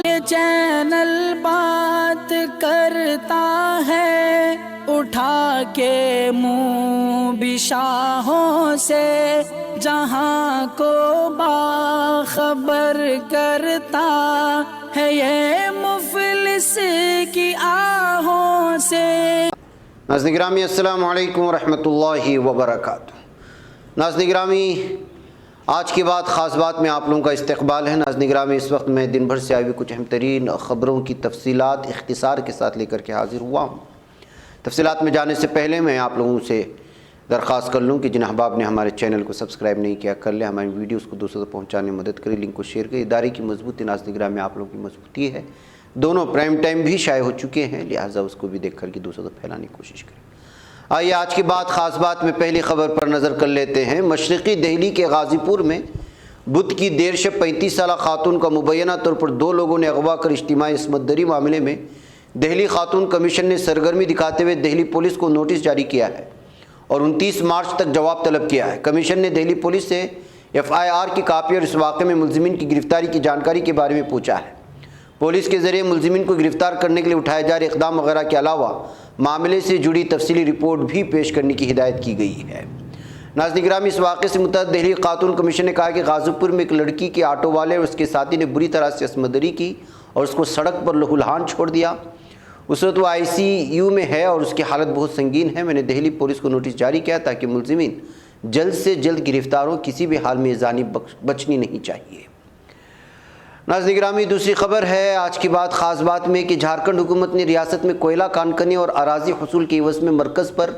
یہ چینل بات کرتا ہے اٹھا کے منہ بشاہوں سے، جہاں کو باخبر کرتا ہے یہ مفلس کی آہوں سے۔ ناظرین گرامی السلام علیکم ورحمۃ اللہ وبرکاتہ۔ ناظرین گرامی آج کی بات خاص بات میں آپ لوگوں کا استقبال ہے۔ ناظرین گرامی اس وقت میں دن بھر سے آئی ہوئی کچھ اہم ترین خبروں کی تفصیلات اختصار کے ساتھ لے کر کے حاضر ہوا ہوں۔ تفصیلات میں جانے سے پہلے میں آپ لوگوں سے درخواست کر لوں کہ جن احباب نے ہمارے چینل کو سبسکرائب نہیں کیا کر لیں، ہماری ویڈیوز کو دوسروں تک پہنچانے میں مدد کریں، لنک کو شیئر کریں۔ ادارے کی مضبوطی ناظرین گرامی آپ لوگوں کی مضبوطی ہے۔ دونوں پرائم ٹائم بھی شائع ہو چکے ہیں، لہٰذا اس کو بھی دیکھ کر کے دوسروں تک پھیلانے کی کوشش کریں۔ آئیے آج کی بات خاص بات میں پہلی خبر پر نظر کر لیتے ہیں۔ مشرقی دہلی کے غازی پور میں بدھ کی دیر شب 35 سالہ خاتون کا مبینہ طور پر 2 لوگوں نے اغوا کر اجتماعی عصمت دری معاملے میں دہلی خاتون کمیشن نے سرگرمی دکھاتے ہوئے دہلی پولیس کو نوٹس جاری کیا ہے اور 29 مارچ تک جواب طلب کیا ہے۔ کمیشن نے دہلی پولیس سے FIR کی کاپی اور اس واقعے میں ملزمین کی گرفتاری کی جانکاری کے بارے میں پوچھا ہے۔ پولیس کے ذریعے ملزمین کو گرفتار کرنے کے لیے اٹھائے جا رہے اقدام وغیرہ کے علاوہ معاملے سے جڑی تفصیلی رپورٹ بھی پیش کرنے کی ہدایت کی گئی ہے۔ ناظرین گرامی اس واقعے سے متعلق دہلی خاتون کمیشن نے کہا کہ غازی پور میں ایک لڑکی کے آٹو والے اور اس کے ساتھی نے بری طرح سے عصمت دری کی اور اس کو سڑک پر لہولہان چھوڑ دیا۔ اس وقت وہ ICU میں ہے اور اس کی حالت بہت سنگین ہے۔ میں نے دہلی پولیس کو نوٹس جاری کیا تاکہ ملزمین جلد سے جلد گرفتار ہوں، کسی بھی حال میں یہ جانب بچنی نہیں چاہیے۔ ناظرین گرامی دوسری خبر ہے آج کی بات خاص بات میں کہ جھارکھنڈ حکومت نے ریاست میں کوئلہ کان کنی اور اراضی حصول کے عوض میں مرکز پر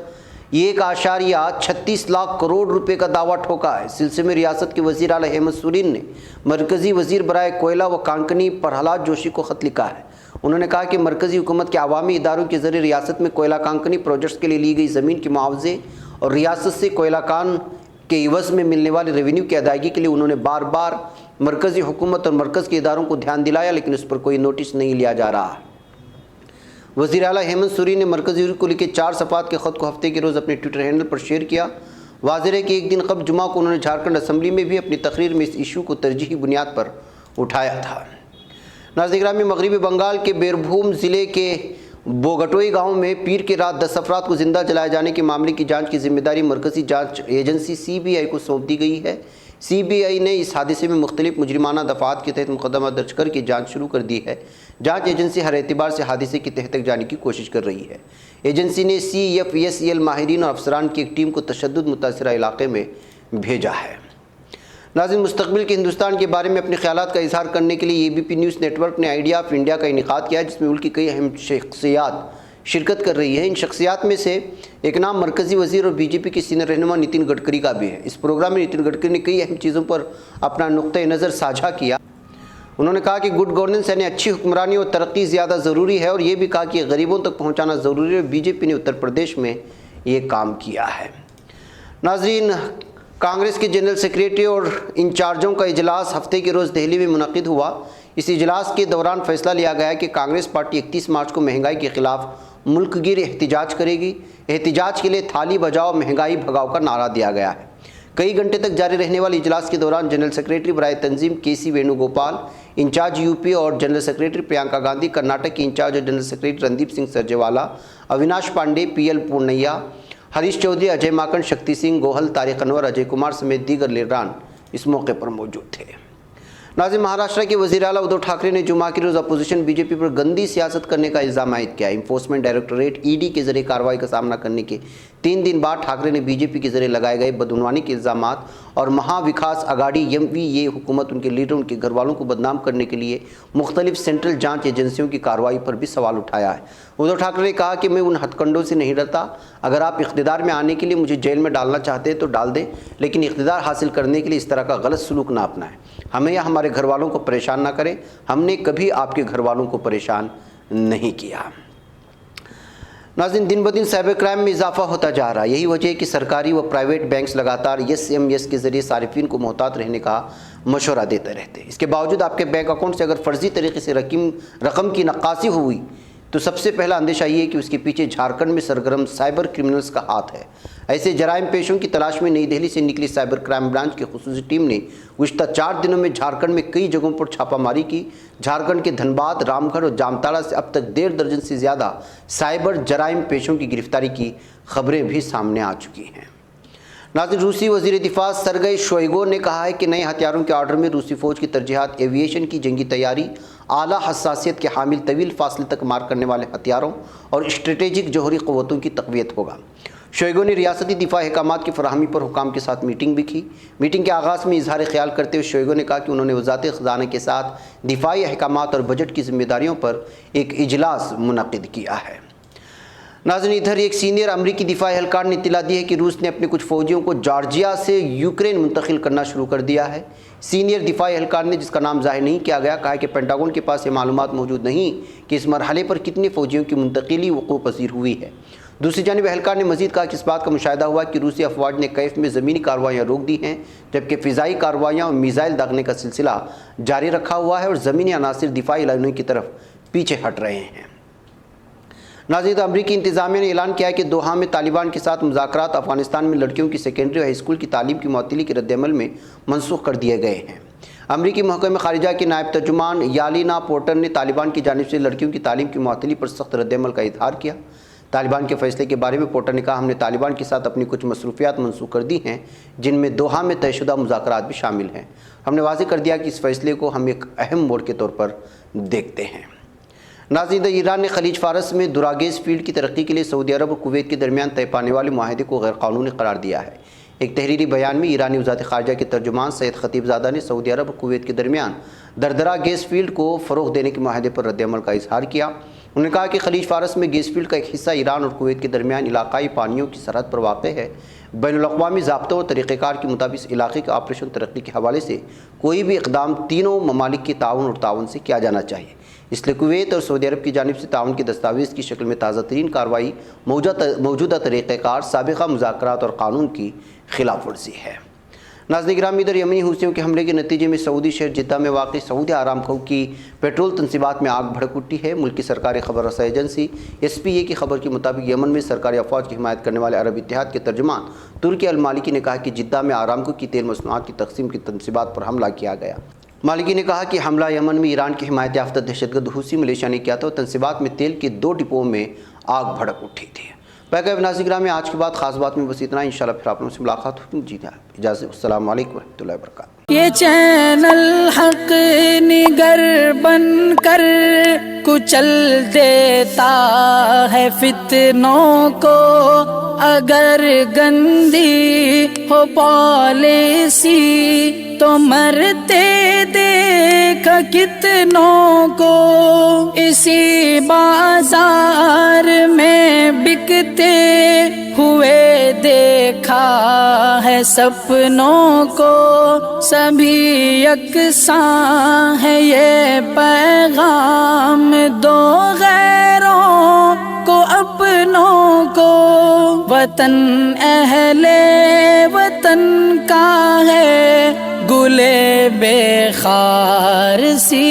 1.36 لاکھ کروڑ روپے کا دعویٰ ٹھوکا ہے۔ اس سلسلے میں ریاست کے وزیر اعلیٰ ہیمنت سورین نے مرکزی وزیر برائے کوئلہ و کانکنی پرہلاد جوشی کو خط لکھا ہے۔ انہوں نے کہا کہ مرکزی حکومت کے عوامی اداروں کے ذریعے ریاست میں کوئلہ کانکنی پروجیکٹس کے لیے لی گئی زمین کے معاوضے اور ریاست سے کوئلہ کان کے عوض میں ملنے والے ریونیو کی ادائیگی کے لیے انہوں نے بار بار مرکزی حکومت اور مرکز کے اداروں کو دھیان دلایا، لیکن اس پر کوئی نوٹس نہیں لیا جا رہا ہے۔ وزیر اعلیٰ ہیمنت سورین نے مرکزی وزیر کو لکھے 4 صفحات کے خط کو ہفتے کے روز اپنے ٹویٹر ہینڈل پر شیئر کیا۔ واضح ہے کہ ایک دن قبل جمعہ کو انہوں نے جھارکھنڈ اسمبلی میں بھی اپنی تقریر میں اس ایشو کو ترجیحی بنیاد پر اٹھایا تھا۔ ناظرین گرامی مغربی بنگال کے بیربھوم ضلع کے بوگٹوئی گاؤں میں پیر کی رات 10 افراد کو زندہ جلائے جانے کے معاملے کی جانچ کی ذمہ داری مرکزی جانچ ایجنسی CBI کو سونپ دی گئی ہے۔ CBI نے اس حادثے میں مختلف مجرمانہ دفعات کے تحت مقدمہ درج کر کے جانچ شروع کر دی ہے۔ جانچ ایجنسی ہر اعتبار سے حادثے کی تہ تک جانے کی کوشش کر رہی ہے۔ ایجنسی نے CFSEL ماہرین اور افسران کی ایک ٹیم کو تشدد متاثرہ علاقے میں بھیجا ہے۔ ناظرین مستقبل کے ہندوستان کے بارے میں اپنے خیالات کا اظہار کرنے کے لیے ABP نیوز نیٹ ورک نے آئیڈیا آف انڈیا کا انعقاد کیا، جس میں ملک کی کئی اہم شخصیات شرکت کر رہی ہے۔ ان شخصیات میں سے ایک نام مرکزی وزیر اور BJP کے سینئر رہنما نتن گڈکری کا بھی ہے۔ اس پروگرام میں نتن گڈکری نے کئی اہم چیزوں پر اپنا نقطۂ نظر ساجھا کیا۔ انہوں نے کہا کہ گڈ گورننس یعنی اچھی حکمرانی اور ترقی زیادہ ضروری ہے، اور یہ بھی کہا کہ غریبوں تک پہنچانا ضروری ہے۔ BJP نے اتر پردیش میں یہ کام کیا ہے۔ ناظرین کانگریس کے جنرل سیکریٹری اور انچارجوں کا اجلاس ہفتے کے روز دہلی میں منعقد ہوا۔ اس اجلاس کے دوران فیصلہ لیا گیا کہ کانگریس پارٹی 31 مارچ کو مہنگائی کے خلاف ملک گیر احتجاج کرے گی۔ احتجاج کے لیے تھالی بجاؤ مہنگائی بھگاؤ کا نعرہ دیا گیا ہے۔ کئی گھنٹے تک جاری رہنے والے اجلاس کے دوران جنرل سیکریٹری برائے تنظیم KC Venu Gopal, incharge UP اور جنرل سیکریٹری پرینکا گاندھی، کرناٹک کی انچارج اور general secretary Randeep Singh Surjewala, Avinash Pandey, PL Punia, Harish Chaudhary, Ajay Maken, Shakti Singh Gohil, Tariq Anwar, Ajay Kumar سمیت دیگر لیڈران اس موقع پر موجود تھے۔ ناظرین مہاراشٹر کے وزیر اعلیٰ ادھو ٹھاکرے نے جمعہ کے روز اپوزیشن BJP پر گندی سیاست کرنے کا الزام عائد کیا۔ انفورسمنٹ ڈائریکٹوریٹ ED کے ذریعے کارروائی کا سامنا کرنے کے 3 دن بعد ٹھاکرے نے BJP کے ذریعے لگائے گئے بدعنوانی کے الزامات اور مہا وکاس اگاڑی MVA حکومت ان کے لیڈر ان کے گھر والوں کو بدنام کرنے کے لیے مختلف سینٹرل جانچ ایجنسیوں کی کارروائی پر بھی سوال اٹھایا ہے۔ ادھو ٹھاکرے نے کہا کہ میں ان ہتھ کنڈوں سے نہیں ڈرتا۔ اگر آپ اقتدار میں آنے کے لیے مجھے جیل میں ڈالنا چاہتے ہیں تو ڈال دیں، لیکن اقتدار حاصل کرنے کے لیے اس طرح کا غلط سلوک نہ اپنائیں۔ ہمیں یا ہمارے گھر والوں کو پریشان نہ کریں۔ ہم نے کبھی آپ کے گھر والوں کو پریشان نہیں کیا۔ ناظرین دن بدن سائبر کرائم میں اضافہ ہوتا جا رہا ہے۔ یہی وجہ ہے کہ سرکاری و پرائیویٹ بینکس لگاتار SMS کے ذریعے صارفین کو محتاط رہنے کا مشورہ دیتے رہتے ہیں۔ اس کے باوجود آپ کے بینک اکاؤنٹ سے اگر فرضی طریقے سے رقم کی نقاسی ہوئی تو سب سے پہلا اندیشہ یہ ہے کہ اس کے پیچھے جھارکھنڈ میں سرگرم سائبر کرمنلز کا ہاتھ ہے۔ ایسے جرائم پیشوں کی تلاش میں نئی دہلی سے نکلی سائبر کرائم برانچ کی خصوصی ٹیم نے گزشتہ 4 دنوں میں جھارکھنڈ میں کئی جگہوں پر چھاپہ ماری کی۔ جھارکھنڈ کے دھنباد، رام گڑھ اور جامتاڑا سے اب تک 1.5 درجن سے زیادہ سائبر جرائم پیشوں کی گرفتاری کی خبریں بھی سامنے آ چکی ہیں۔ ناظرین، روسی وزیر دفاع سرگئی شوئیگو نے کہا ہے کہ نئے ہتھیاروں کے آرڈر میں روسی فوج کی ترجیحات ایویشن کی جنگی تیاری، اعلیٰ حساسیت کے حامل طویل فاصلے تک مار کرنے والے ہتھیاروں اور اسٹریٹجک جوہری قوتوں کی تقویت ہوگا۔ شوئیگو نے ریاستی دفاع احکامات کی فراہمی پر حکام کے ساتھ میٹنگ بھی کی۔ میٹنگ کے آغاز میں اظہار خیال کرتے ہوئے شوئیگو نے کہا کہ انہوں نے وزارت خزانہ کے ساتھ دفاعی احکامات اور بجٹ کی ذمہ داریوں پر ایک اجلاس منعقد کیا ہے۔ ناظرین، ادھر ایک سینئر امریکی دفاعی اہلکار نے اطلاع دی ہے کہ روس نے اپنے کچھ فوجیوں کو جارجیا سے یوکرین منتقل کرنا شروع کر دیا ہے۔ سینئر دفاعی اہلکار نے، جس کا نام ظاہر نہیں کیا گیا، کہا کہ پینٹاگون کے پاس یہ معلومات موجود نہیں کہ اس مرحلے پر کتنے فوجیوں کی منتقلی وقوع پذیر ہوئی ہے۔ دوسری جانب اہلکار نے مزید کہا کہ اس بات کا مشاہدہ ہوا کہ روسی افواج نے کیف میں زمینی کارروائیاں روک دی ہیں، جبکہ فضائی کارروائیاں اور میزائل داغنے کا سلسلہ جاری رکھا ہوا ہے اور زمینی عناصر دفاعی لائنوں کی طرف پیچھے ہٹ رہے ہیں۔ ناظرین، امریکی انتظامیہ نے اعلان کیا ہے کہ دوحہ میں طالبان کے ساتھ مذاکرات افغانستان میں لڑکیوں کی سیکنڈری اور ہائی اسکول کی تعلیم کی معطلی کے رد عمل میں منسوخ کر دیے گئے ہیں۔ امریکی محکمہ خارجہ کے نائب ترجمان یالینا پورٹر نے طالبان کی جانب سے لڑکیوں کی تعلیم کی معطلی پر سخت رد عمل کا اظہار کیا۔ طالبان کے فیصلے کے بارے میں پورٹر نے کہا، ہم نے طالبان کے ساتھ اپنی کچھ مصروفیات منسوخ کر دی ہیں، جن میں دوحہ میں طے شدہ مذاکرات بھی شامل ہیں۔ ہم نے واضح کر دیا کہ اس فیصلے کو ہم ایک اہم موڑ کے طور پر دیکھتے ہیں۔ ناظرین، ایران نے خلیج فارس میں دراگیز فیلڈ کی ترقی کے لیے سعودی عرب اور کویت کے درمیان طے پانے والے معاہدے کو غیر قانونی قرار دیا ہے۔ ایک تحریری بیان میں ایرانی وزارت خارجہ کے ترجمان سید خطیب زادہ نے سعودی عرب اور کویت کے درمیان دردرا گیس فیلڈ کو فروغ دینے کے معاہدے پر رد عمل کا اظہار کیا۔ انہوں نے کہا کہ خلیج فارس میں گیس فیلڈ کا ایک حصہ ایران اور کویت کے درمیان علاقائی پانیوں کی سرحد پر واقع ہے۔ بین الاقوامی ضابطوں اور طریقہ کار کے مطابق اس علاقے کے آپریشن ترقی کے حوالے سے کوئی بھی اقدام تینوں ممالک کے تعاون سے کیا جانا چاہیے۔ اس لیے کویت اور سعودی عرب کی جانب سے تعاون کی دستاویز کی شکل میں تازہ ترین کارروائی موجودہ طریقہ کار، سابقہ مذاکرات اور قانون کی خلاف ورزی ہے۔ ناظرین گرامی، ادھر یمنی حوثیوں کے حملے کے نتیجے میں سعودی شہر جدہ میں واقع سعودی آرامکو کی پیٹرول تنصیبات میں آگ بھڑک اٹھی ہے۔ ملکی سرکاری خبر رساں ایجنسی SPA کی خبر کے مطابق یمن میں سرکاری افواج کی حمایت کرنے والے عرب اتحاد کے ترجمان ترکی المالکی نے کہا کہ جدہ میں آرامکو کی تیل مصنوعات کی تقسیم کی تنصیبات پر حملہ کیا گیا۔ مالکی نے کہا کہ حملہ یمن میں ایران کی حمایت یافتہ دہشت گرد حوثی ملیشیا نے کیا تھا اور تنصیبات میں تیل کے 2 ڈپوں میں آگ بھڑک اٹھی تھی۔ ناظرین گرامی، آج کے بعد خاص بات میں بس اتنا، انشاءاللہ پھر آپ لوگوں سے ملاقات ہوگی۔ جی اجازت، السلام علیکم ورحمۃ اللہ وبرکاتہ۔ یہ چینل حق نگر بن کر کچل دیتا ہے فتنوں کو، اگر گندی ہو پالیسی تو مرتے دیکھ کتنوں کو، اسی بازار میں بکتے ہوئے دیکھا ہے سپنوں کو، سبھی یکساں ہے یہ پیغام دو غیروں کو اپنوں کو، وطن اہل وطن کا ہے گلے بے خار سی